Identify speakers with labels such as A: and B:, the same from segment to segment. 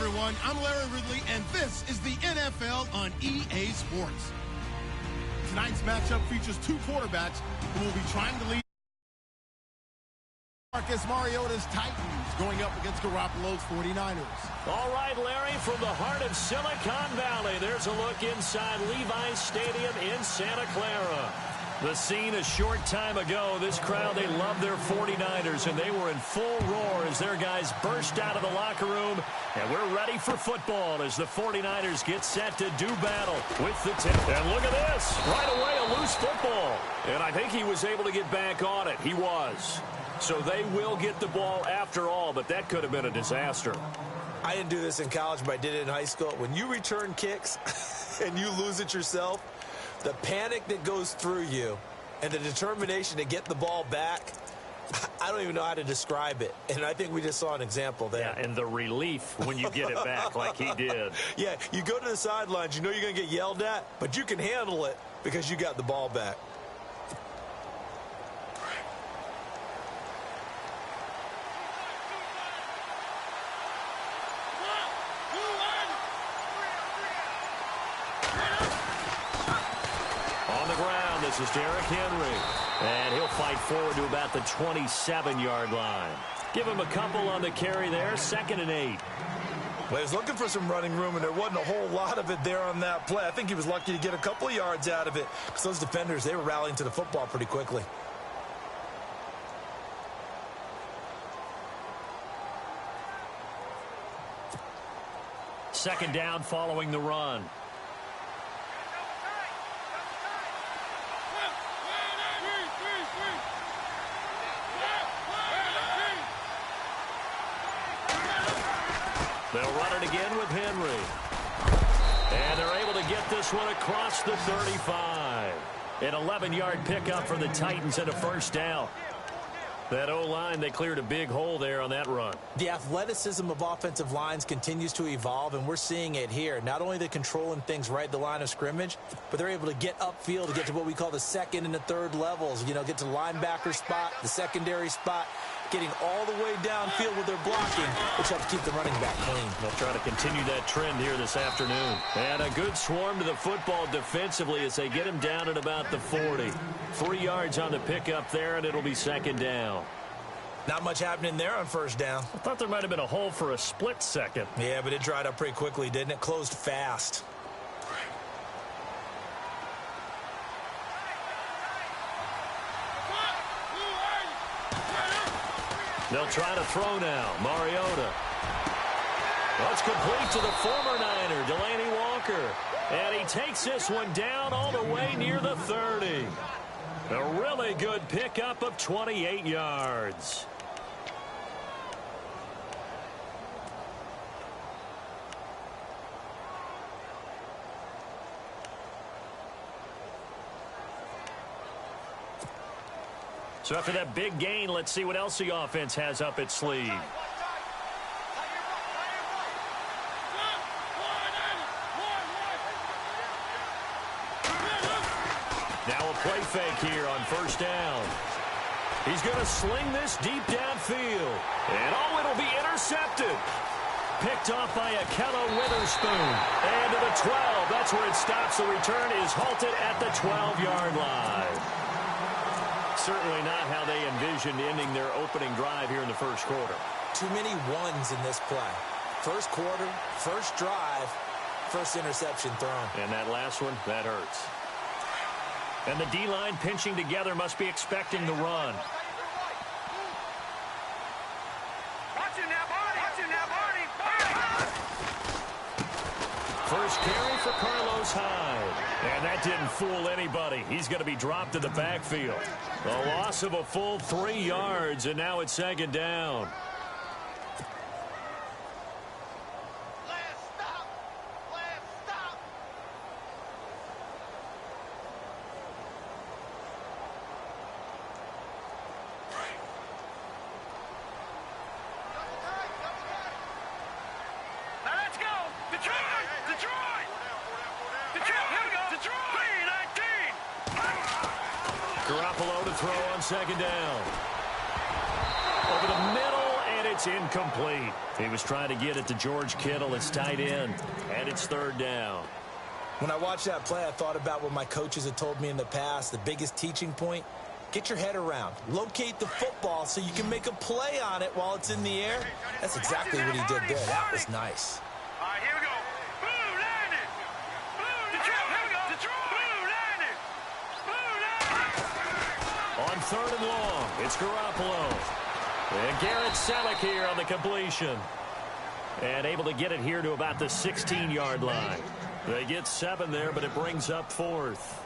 A: everyone. I'm Larry Ridley, and this is the NFL on EA Sports. Tonight's matchup features two quarterbacks who will be trying to lead Marcus Mariota's Titans going up against Garoppolo's 49ers.
B: All right, Larry, from the heart of Silicon Valley, there's a look inside Levi's Stadium in Santa Clara. The scene a short time ago, this crowd, they love their 49ers, and they were in full roar as their guys burst out of the locker room. And we're ready for football as the 49ers get set to do battle with the tip. And look at this. Right away, a loose football. And I think he was able to get back on it. He was. So they will get the ball after all, but that could have been a disaster.
C: I didn't do this in college, but I did it in high school. When you return kicks and you lose it yourself, the panic that goes through you and the determination to get the ball back, I don't even know how to describe it. And I think we just saw an example there.
B: Yeah, and the relief when you get it back like he did.
C: Yeah, you go to the sidelines, you know you're going to get yelled at, but you can handle it because you got the ball back.
B: This is Derrick Henry, and he'll fight forward to about the 27-yard line. Give him a couple on the carry there, 2nd and 8.
C: Well, he was looking for some running room, and there wasn't a whole lot of it there on that play. I think he was lucky to get a couple of yards out of it because those defenders, they were rallying to the football pretty quickly.
B: Second down following the run. They'll run it again with Henry. And they're able to get this one across the 35. An 11-yard pickup for the Titans and a first down. That O-line, they cleared a big hole there on that run.
C: The athleticism of offensive lines continues to evolve, and we're seeing it here. Not only are they controlling things right at the line of scrimmage, but they're able to get upfield to get to what we call the second and the third levels. You know, get to the linebacker spot, the secondary spot, getting all the way downfield with their blocking, which helps keep the running back clean.
B: They'll try to continue that trend here this afternoon. And a good swarm to the football defensively as they get him down at about the 40. 3 yards on the pickup there, and it'll be second down.
C: Not much happening there on first down.
B: I thought there might have been a hole for a split second.
C: Yeah, but it dried up pretty quickly, didn't it? Closed fast.
B: They'll try to throw now. Mariota. That's complete to the former Niner, Delaney Walker. And he takes this one down all the way near the 30. A really good pickup of 28 yards. So after that big gain, let's see what else the offense has up its sleeve. Now a play fake here on first down. He's going to sling this deep downfield. And oh, it'll be intercepted. Picked off by Akello Witherspoon. And to the 12. That's where it stops. The return is halted at the 12-yard line. Certainly not how they envisioned ending their opening drive here in the first quarter.
C: Too many ones in this play. First quarter, first drive, first interception thrown.
B: And that last one, that hurts. And the D-line pinching together must be expecting the run. First carry for Carlos Hyde. And that didn't fool anybody. He's going to be dropped to the backfield. A loss of a full 3 yards, and now it's second down. Garoppolo to throw on second down. Over the middle, and it's It's incomplete. He was trying to get it to George Kittle, his tight end, and it's third down.
C: When I watched that play, I thought about what my coaches had told me in the past. The biggest teaching point, get your head around. Locate the football so you can make a play on it while it's in the air. That's exactly what he did there. That was nice.
D: All right, here we go. Blue landed. Blue, here we go. Blue landed. Blue landed.
B: On third and long, it's Garoppolo. And Garrett Selleck here on the completion. And able to get it here to about the 16-yard line. They get 7 there, but it brings up 4th.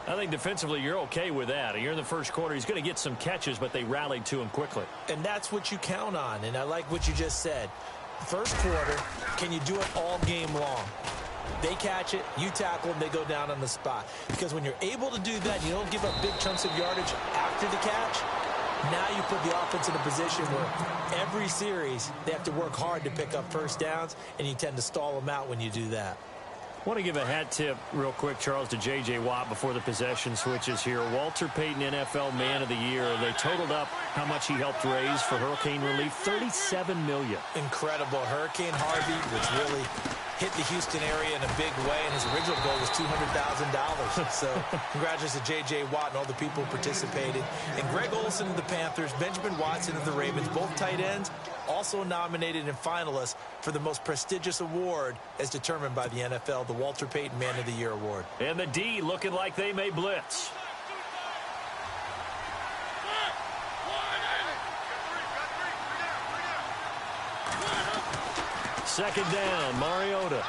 B: I think defensively you're okay with that. You're in the first quarter. He's going to get some catches, but they rallied to him quickly.
C: And that's what you count on, and I like what you just said. First quarter, can you do it all game long? They catch it, you tackle them, they go down on the spot. Because when you're able to do that, you don't give up big chunks of yardage after the catch. Now you put the offense in a position where every series they have to work hard to pick up first downs, and you tend to stall them out when you do that.
B: I want to give a hat tip real quick, Charles, to J.J. Watt before the possession switches here. Walter Payton, NFL Man of the Year. They totaled up how much he helped raise for hurricane relief, $37 million.
C: Incredible. Hurricane Harvey, which really hit the Houston area in a big way, and his original goal was $200,000. So congratulations to J.J. Watt and all the people who participated. And Greg Olsen of the Panthers, Benjamin Watson of the Ravens, both tight ends, also nominated and finalists for the most prestigious award as determined by the NFL, the Walter Payton Man of the Year Award.
B: And the D looking like they may blitz. Second down, Mariota.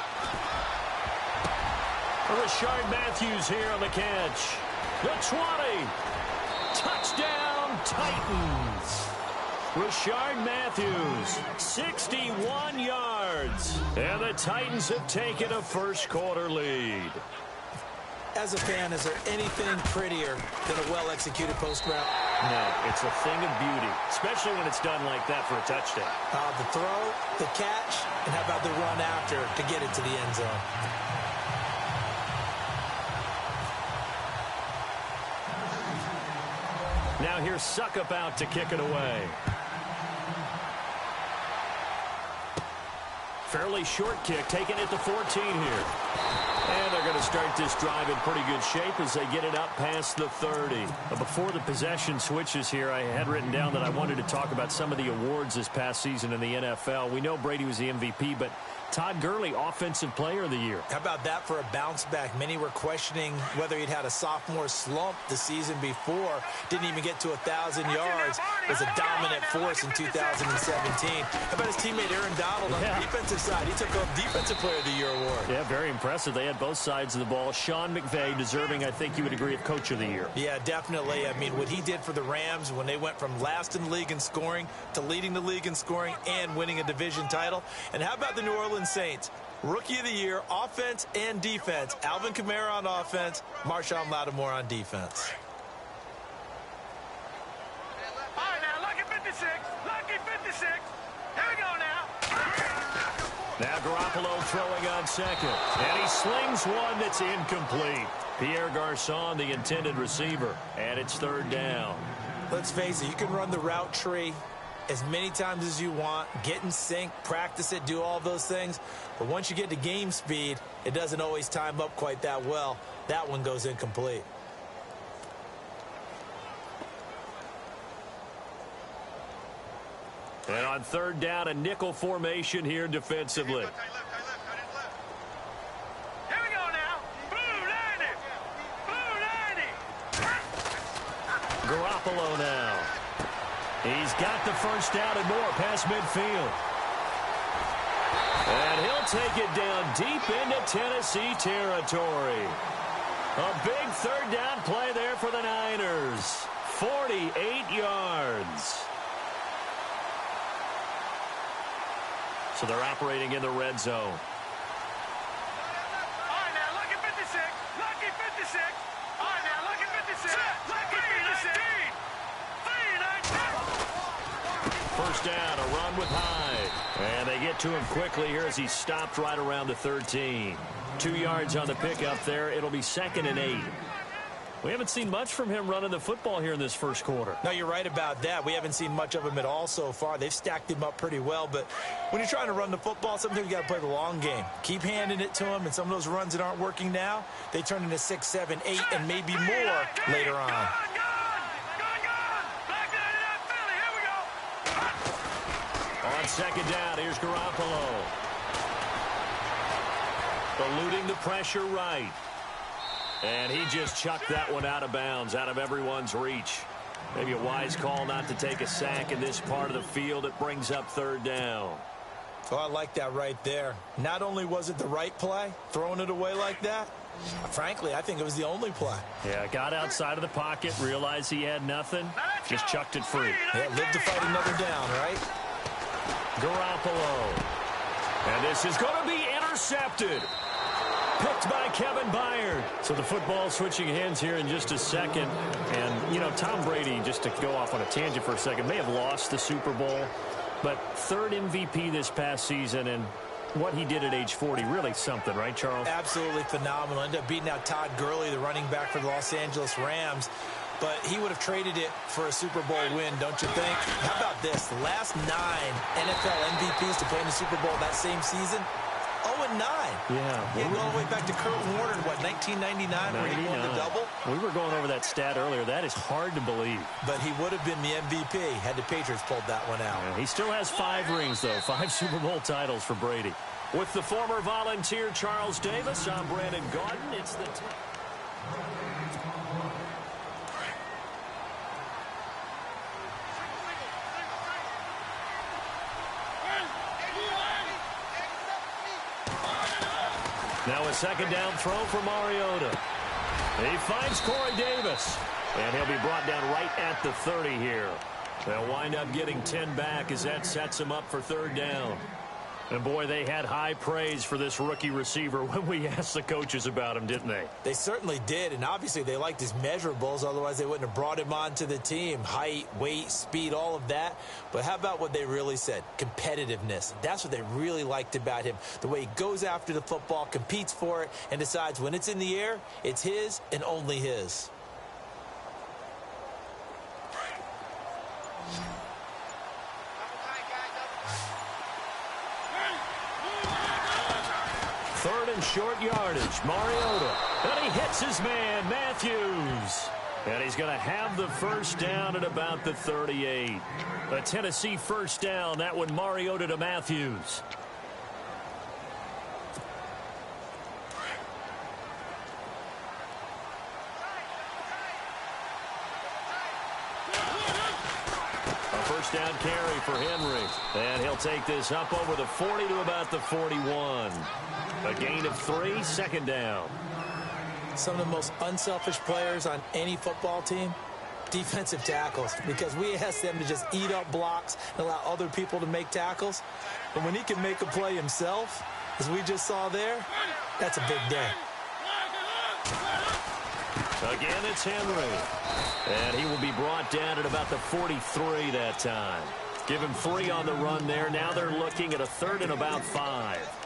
B: Rashard Matthews here on the catch. The 20. Touchdown, Titans. Rashard Matthews, 61 yards. And the Titans have taken a first-quarter lead.
C: As a fan, is there anything prettier than a well-executed post route?
B: No, it's a thing of beauty, especially when it's done like that for a touchdown.
C: The throw, the catch, and how about the run after to get it to the end zone?
B: Now here's Suckup out to kick it away. Fairly short kick, taking it to 14 here. And they're going to start this drive in pretty good shape as they get it up past the 30. But before the possession switches here, I had written down that I wanted to talk about some of the awards this past season in the NFL. We know Brady was the MVP, but Todd Gurley, Offensive Player of the Year.
C: How about that for a bounce back? Many were questioning whether he'd had a sophomore slump the season before. Didn't even get to 1,000 yards. Was a dominant force in 2017. How about his teammate Aaron Donald on the defensive side? He took home Defensive Player of the Year award.
B: Yeah, very impressive. They had both sides of the ball. Sean McVay deserving, I think you would agree, of Coach of the Year.
C: Yeah, definitely. I mean, what he did for the Rams when they went from last in the league in scoring to leading the league in scoring and winning a division title. And how about the New Orleans Saints? Rookie of the Year, offense and defense. Alvin Kamara on offense, Marshawn Lattimore on defense.
D: All right, now, lucky 56. Lucky 56. Here we go now.
B: Now Garoppolo throwing on second. And he slings one that's incomplete. Pierre Garçon, the intended receiver. And it's third down.
C: Let's face it, you can run the route tree as many times as you want, get in sync, practice it, do all those things. But once you get to game speed, it doesn't always time up quite that well. That one goes incomplete.
B: And on third down, a nickel formation here defensively.
D: Here we go now. Blue landed. Blue landed.
B: Garoppolo now. He's got the first down and more past midfield. And he'll take it down deep into Tennessee territory. A big third down play there for the Niners. 48 yards. So they're operating in the red zone.
D: All right, now, lucky 56. Lucky 56. All right, now, lucky 56. Lucky 56. 3-19.
B: First down, a run with Hyde. And they get to him quickly here as he stopped right around the 13. 2 yards on the pickup there. It'll be 2nd and 8. We haven't seen much from him running the football here in this first quarter.
C: No, you're right about that. We haven't seen much of him at all so far. They've stacked him up pretty well, but when you're trying to run the football, sometimes you got to play the long game. Keep handing it to him, and some of those runs that aren't working now, they turn into 6, 7, 8, and maybe more later on.
B: On second down, here's Garoppolo. Eluding the pressure right. And he just chucked that one out of bounds, out of everyone's reach. Maybe a wise call not to take a sack in this part of the field. It brings up third down.
C: Oh, I like that right there. Not only was it the right play, throwing it away like that, frankly, I think it was the only play.
B: Yeah, got outside of the pocket, realized he had nothing, just chucked it free.
C: Yeah, live to fight another down, right?
B: Garoppolo. And this is going to be intercepted. Picked by Kevin Byard. So the football switching hands here in just a second. And, you know, Tom Brady, just to go off on a tangent for a second, may have lost the Super Bowl. But third MVP this past season, and what he did at age 40, really something, right, Charles?
C: Absolutely phenomenal. Ended up beating out Todd Gurley, the running back for the Los Angeles Rams. But he would have traded it for a Super Bowl win, don't you think? How about this? The last 9 NFL MVPs to play in the Super Bowl that same season, 0-9.
B: Yeah.
C: You go all the way back to Kurt Warner, what, 1999, where he won the double?
B: We were going over that stat earlier. That is hard to believe.
C: But he would have been the MVP had the Patriots pulled that one out.
B: Yeah, he still has 5 rings, though. 5 Super Bowl titles for Brady. With the former Volunteer Charles Davis, I'm Brandon Gaudin. It's the Now a second down throw for Mariota. He finds Corey Davis. And he'll be brought down right at the 30 here. They'll wind up getting 10 back as that sets him up for third down. And, boy, they had high praise for this rookie receiver when we asked the coaches about him, didn't they?
C: They certainly did, and obviously they liked his measurables. Otherwise, they wouldn't have brought him onto the team. Height, weight, speed, all of that. But how about what they really said? Competitiveness. That's what they really liked about him. The way he goes after the football, competes for it, and decides when it's in the air, it's his and only his. Third and short yardage. Mariota. And he hits his man, Matthews. And he's going to have the first down at about the 38. A Tennessee first down. That one Mariota to Matthews. First down carry for Henry. And he'll take this up over the 40 to about the 41. A gain of 3, second down. Some of the most unselfish players on any football team, defensive tackles, because we ask them to just eat up blocks and allow other people to make tackles. But when he can make a play himself, as we just saw there, that's a big day. Again, it's Henry. And he will be brought down at about the 43 that time. Give him 3 on the run there. Now they're looking at a third and about 5.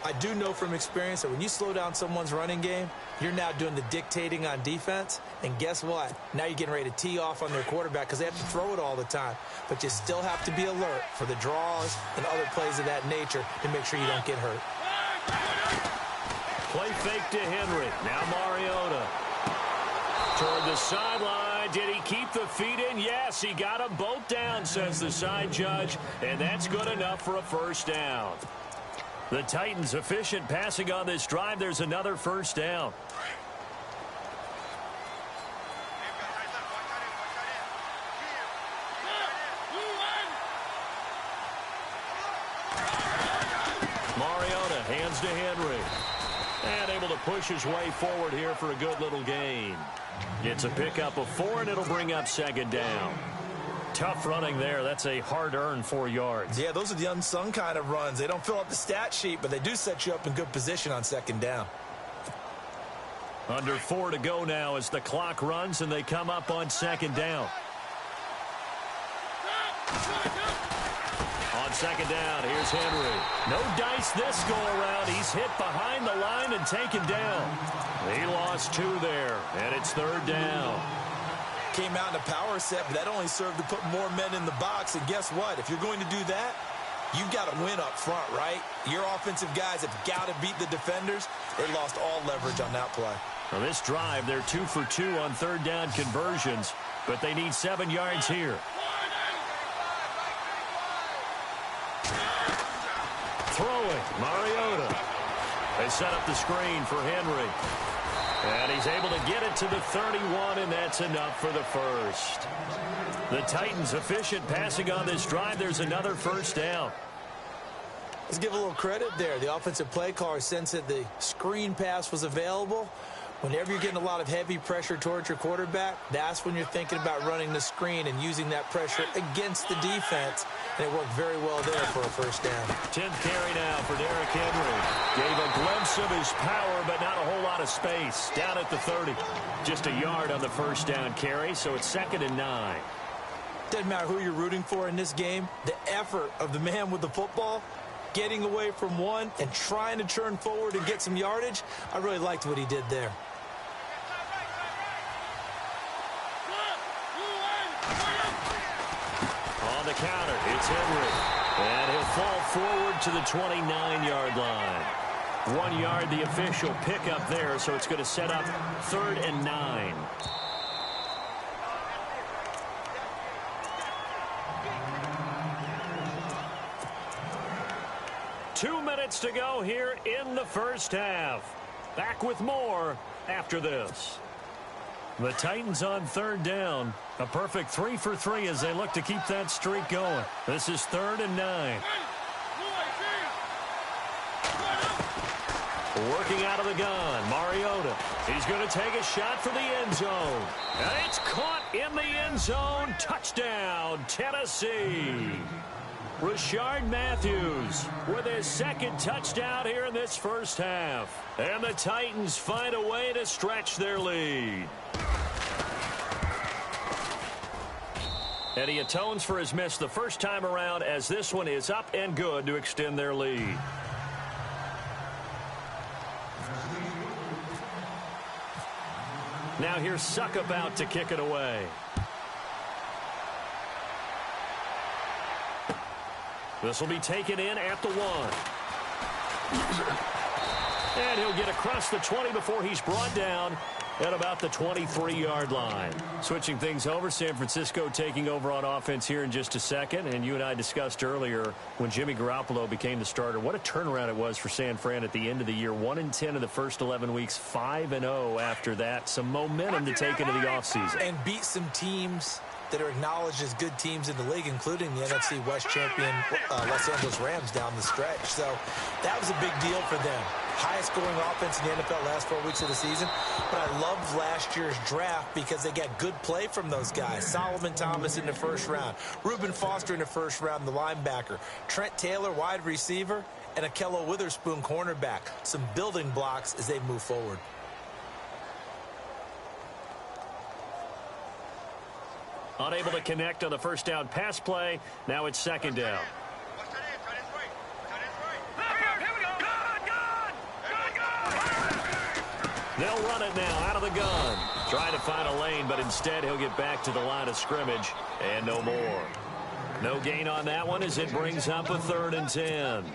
C: I do know from experience that when you slow down someone's running game, you're now doing the dictating on defense. And guess what? Now you're getting ready to tee off on their quarterback because they have to throw it all the time. But you still have to be alert for the draws and other plays of that nature to make sure you don't get hurt. Play fake to Henry. Now Mariota. Toward the sideline. Did he keep the feet in? Yes, he got them both down, says the side judge. And that's good enough for a first down. The Titans efficient passing on this drive. There's another first down. Mariota hands to Henry. And able to push his way forward here for a good little gain. It's a pickup of 4, and it'll bring up second down. Tough running there. That's a hard-earned 4 yards. Yeah, those are the unsung kind of runs. They don't fill up the stat sheet, but they do set you up in good position on second down. Under 4 to go now as the clock runs, and they come up on second down. On
B: second down. Here's Henry. No dice this go-around. He's hit behind the line and taken down. He lost 2 there, and it's third down.
C: Came out in a power set, but that only served to put more men in the box. And guess what? If you're going to do that, you've got to win up front, right? Your offensive guys have got to beat the defenders. They lost all leverage on that play.
B: On this drive, they're 2 for 2 on third down conversions, but they need 7 yards here. Throwing, Mariota. They set up the screen for Henry. And he's able to get it to the 31, and that's enough for the first. The Titans efficient passing on this drive. There's another first down.
C: Let's give a little credit there. The offensive play caller sensed that the screen pass was available. Whenever you're getting a lot of heavy pressure towards your quarterback, that's when you're thinking about running the screen and using that pressure against the defense. And it worked very well there for a first down.
B: 10th carry now for Derrick Henry. Gave a glimpse of his power, but not a whole lot of space. Down at the 30. Just a yard on the first down carry, so it's 2nd and 9.
C: Doesn't matter who you're rooting for in this game. The effort of the man with the football, getting away from one and trying to turn forward and get some yardage, I really liked what he did there.
B: On the counter, it's Henry. And he'll fall forward to the 29-yard line. 1 yard, the official pickup there, so it's going to set up 3rd and 9. Two minutes to go here in the first half. Back with more after this. The Titans on third down. A perfect 3 for 3 as they look to keep that streak going. This is 3rd and 9. Working out of the gun, Mariota. He's going to take a shot for the end zone. And it's caught in the end zone. Touchdown, Tennessee. Rashard Matthews with his 2nd touchdown here in this first half. And the Titans find a way to stretch their lead. And he atones for his miss the first time around as this one is up and good to extend their lead. Now here's Suck about to kick it away. This will be taken in at the 1. And he'll get across the 20 before he's brought down at about the 23-yard line. Switching things over, San Francisco taking over on offense here in just a second. And you and I discussed earlier when Jimmy Garoppolo became the starter, what a turnaround it was for San Fran at the end of the year. 1-10 in the first 11 weeks, 5-0 after that. Some momentum to take into the offseason.
C: And beat some teams that are acknowledged as good teams in the league, including the NFC West champion Los Angeles Rams down the stretch. So that was a big deal for them. Highest scoring offense in the NFL last 4 weeks of the season. But I loved last year's draft because they got good play from those guys. Solomon Thomas in the first round. Reuben Foster in the first round, the linebacker. Trent Taylor, wide receiver. And Akello Witherspoon, cornerback. Some building blocks as they move forward.
B: Unable to connect on the first down pass play. Now it's 2nd down. They'll run it now out of the gun. Trying to find a lane, but instead he'll get back to the line of scrimmage and no more. No gain on that one as it brings up a 3rd and 10.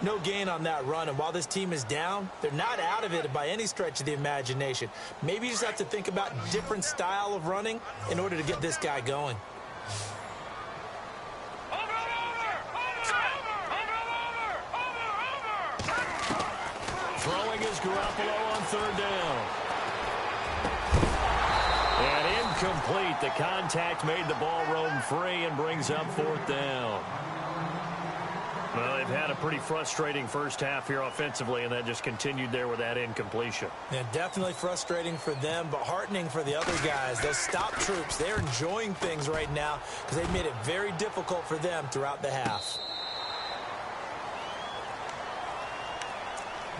C: No gain on that run, and while this team is down, they're not out of it by any stretch of the imagination. Maybe you just have to think about different style of running in order to get this guy going.
B: Throwing is Garoppolo on 3rd down. And incomplete. The contact made the ball roam free and brings up 4th down. Well, they've had a pretty frustrating first half here offensively, and that just continued there with that incompletion.
C: Yeah, definitely frustrating for them, but heartening for the other guys. Those stop troops, they're enjoying things right now because they've made it very difficult for them throughout the half.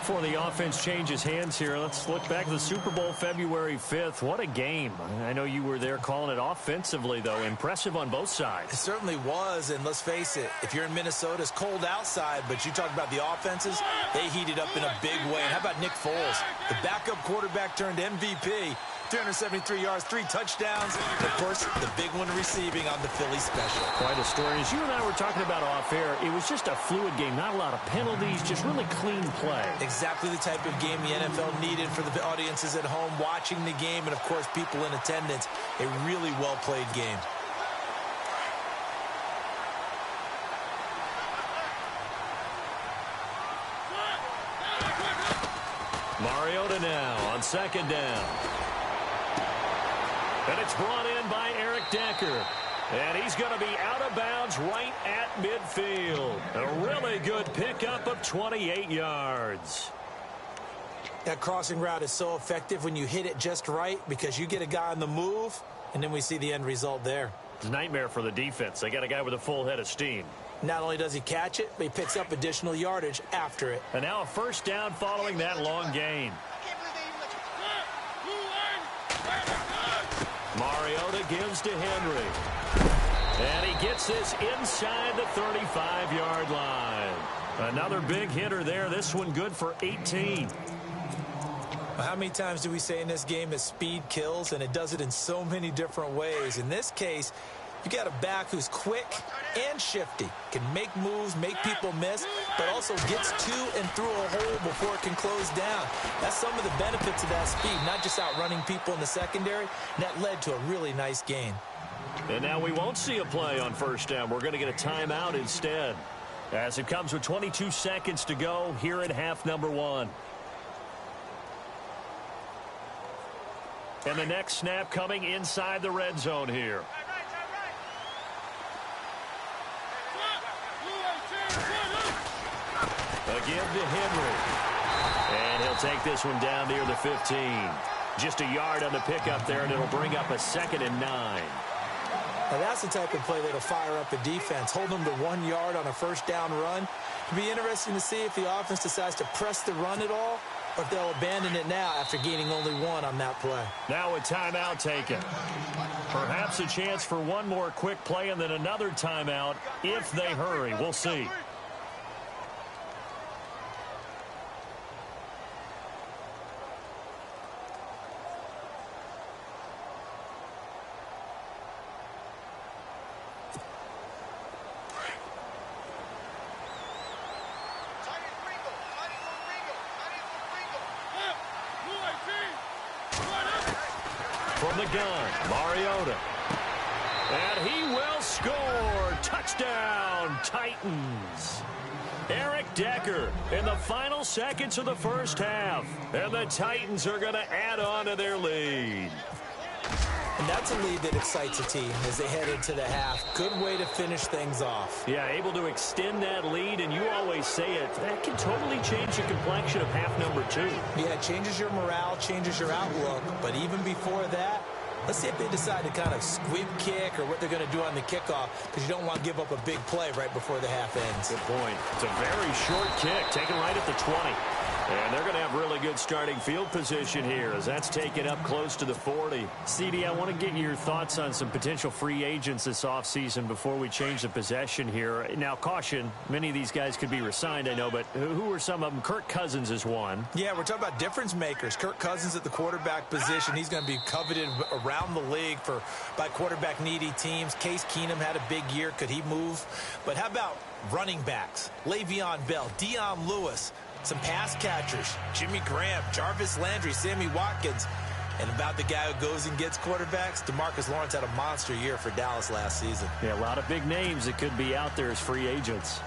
B: Before the offense changes hands here, let's look back to the Super Bowl February 5th. What a game. I know you were there calling it offensively, though. Impressive on both sides.
C: It certainly was, and let's face it, if you're in Minnesota, it's cold outside, but you talk about the offenses, they heated up in a big way. And how about Nick Foles? The backup quarterback turned MVP. 373 yards, 3 touchdowns. And, of course, the big one receiving on the Philly special.
B: Quite a story. As you and I were talking about off air, it was just a fluid game. Not a lot of penalties, just really clean play.
C: Exactly the type of game the NFL needed for the audiences at home watching the game and, of course, people in attendance. A really well-played game.
B: Mariota now on second down. And it's brought in by Eric Decker. And he's going to be out of bounds right at midfield. A really good pickup of 28 yards.
C: That crossing route is so effective when you hit it just right because you get a guy on the move, and then we see the end result there.
B: It's a nightmare for the defense. They got a guy with a full head of steam.
C: Not only does he catch it, but he picks up additional yardage after it.
B: And now a first down following that long gain. Mariota gives to Henry. And he gets this inside the 35-yard line. Another big hitter there. This one good for 18.
C: How many times do we say in this game that speed kills, and it does it in so many different ways? In this case, you got a back who's quick and shifty, can make moves, make people miss, but also gets to and through a hole before it can close down. That's some of the benefits of that speed, not just outrunning people in the secondary. And that led to a really nice gain.
B: And now we won't see a play on first down. We're going to get a timeout instead, as it comes with 22 seconds to go here at half number 1. And the next snap coming inside the red zone here. Again to Henry. And he'll take this one down near the 15. Just a yard on the pickup there, and it'll bring up a 2nd and 9.
C: Now that's the type of play that'll fire up a defense. Hold them to 1 yard on a first down run. It'll be interesting to see if the offense decides to press the run at all, or if they'll abandon it now after gaining only 1 on that play.
B: Now a timeout taken. Perhaps a chance for one more quick play and then another timeout if they hurry. We'll see. From the gun, Mariota. And he will score. Touchdown, Titans. Eric Decker in the final seconds of the first half. And the Titans are going to add on to their lead.
C: And that's a lead that excites a team as they head into the half. Good way to finish things off.
B: Yeah, able to extend that lead, and you always say it, that can totally change the complexion of half number 2.
C: Yeah, it changes your morale, changes your outlook. But even before that, let's see if they decide to kind of squib kick or what they're going to do on the kickoff, because you don't want to give up a big play right before the half ends.
B: Good point. It's a very short kick, taken right at the 20. And they're going to have really good starting field position here as that's taken up close to the 40. CD, I want to get your thoughts on some potential free agents this offseason before we change the possession here. Now, caution, many of these guys could be re-signed, I know, but who are some of them? Kirk Cousins is one.
C: Yeah, we're talking about difference makers. Kirk Cousins at the quarterback position. He's going to be coveted around the league by quarterback-needy teams. Case Keenum had a big year. Could he move? But how about running backs? Le'Veon Bell, Dion Lewis. Some pass catchers, Jimmy Graham, Jarvis Landry, Sammy Watkins. And about the guy who goes and gets quarterbacks, DeMarcus Lawrence had a monster year for Dallas last season.
B: Yeah, a lot of big names that could be out there as free agents.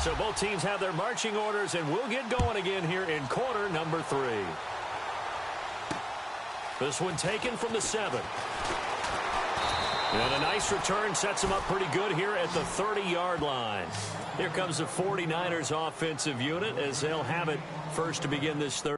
B: So both teams have their marching orders, and we'll get going again here in quarter number 3. This one taken from the 7. And a nice return sets them up pretty good here at the 30-yard line. Here comes the 49ers offensive unit as they'll have it first to begin this third.